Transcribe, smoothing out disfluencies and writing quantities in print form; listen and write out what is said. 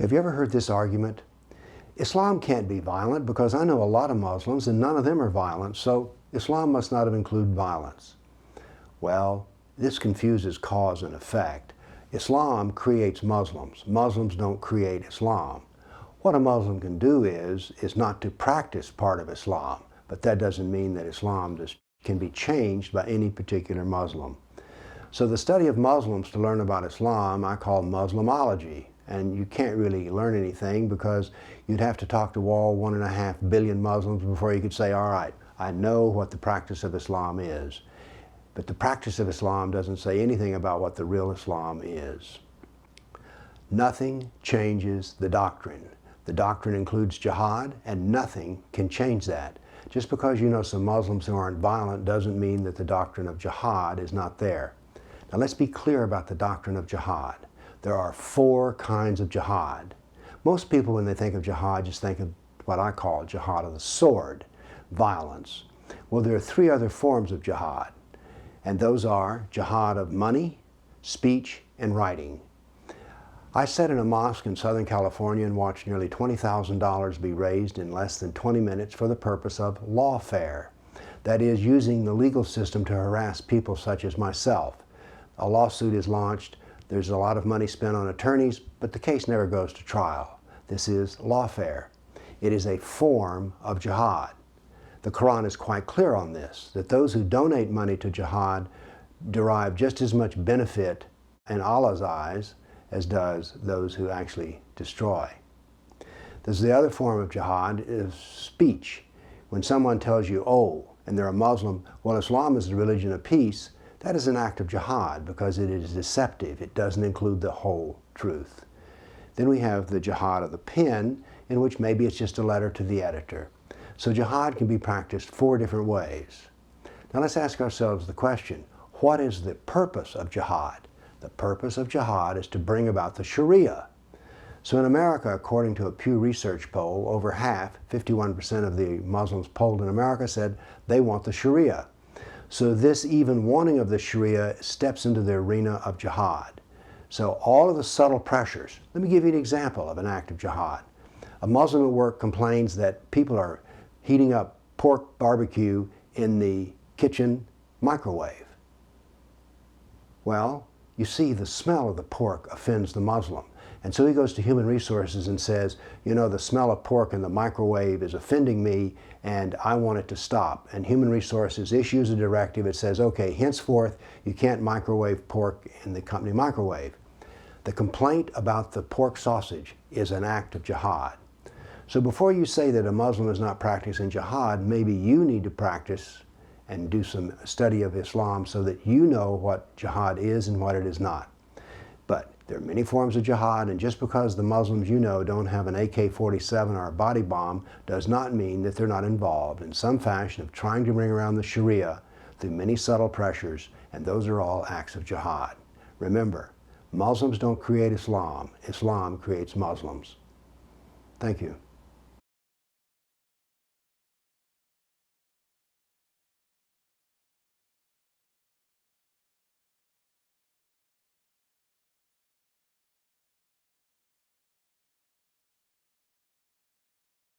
Have you ever heard this argument? Islam can't be violent because I know a lot of Muslims and none of them are violent, so Islam must not have included violence. Well, this confuses cause and effect. Islam creates Muslims. Muslims don't create Islam. What a Muslim can do is not to practice part of Islam, but that doesn't mean that Islam can be changed by any particular Muslim. So the study of Muslims to learn about Islam I call Muslimology. And you can't really learn anything because you'd have to talk to all 1.5 billion Muslims before you could say, all right, I know what the practice of Islam is. But the practice of Islam doesn't say anything about what the real Islam is. Nothing changes the doctrine. The doctrine includes jihad, and nothing can change that. Just because you know some Muslims who aren't violent doesn't mean that the doctrine of jihad is not there. Now let's be clear about the doctrine of jihad. There are 4 kinds of jihad. Most people, when they think of jihad, just think of what I call jihad of the sword, violence. Well, there are 3 other forms of jihad, and those are jihad of money, speech, and writing. I sat in a mosque in Southern California and watched nearly $20,000 be raised in less than 20 minutes for the purpose of lawfare. That is, using the legal system to harass people such as myself. A lawsuit is launched. There's a lot of money spent on attorneys, but the case never goes to trial. This is lawfare. It is a form of jihad. The Koran is quite clear on this, that those who donate money to jihad derive just as much benefit in Allah's eyes as does those who actually destroy. There's the other form of jihad, is speech. When someone tells you, oh, and they're a Muslim, well, Islam is the religion of peace, that is an act of jihad because it is deceptive. It doesn't include the whole truth. Then we have the jihad of the pen, in which maybe it's just a letter to the editor. So jihad can be practiced 4 different ways. Now let's ask ourselves the question, what is the purpose of jihad? The purpose of jihad is to bring about the Sharia. So in America, according to a Pew Research poll, over half, 51% of the Muslims polled in America said they want the Sharia. So this even wanting of the Sharia steps into the arena of jihad. So all of the subtle pressures, let me give you an example of an act of jihad. A Muslim at work complains that people are heating up pork barbecue in the kitchen microwave. Well, you see, the smell of the pork offends the Muslim. And so he goes to Human Resources and says, you know, the smell of pork in the microwave is offending me and I want it to stop. And Human Resources issues a directive. It says, okay, henceforth, you can't microwave pork in the company microwave. The complaint about the pork sausage is an act of jihad. So before you say that a Muslim is not practicing jihad, maybe you need to practice and do some study of Islam so that you know what jihad is and what it is not. But there are many forms of jihad, and just because the Muslims you know don't have an AK-47 or a body bomb does not mean that they're not involved in some fashion of trying to bring around the Sharia through many subtle pressures, and those are all acts of jihad. Remember, Muslims don't create Islam. Islam creates Muslims. Thank you.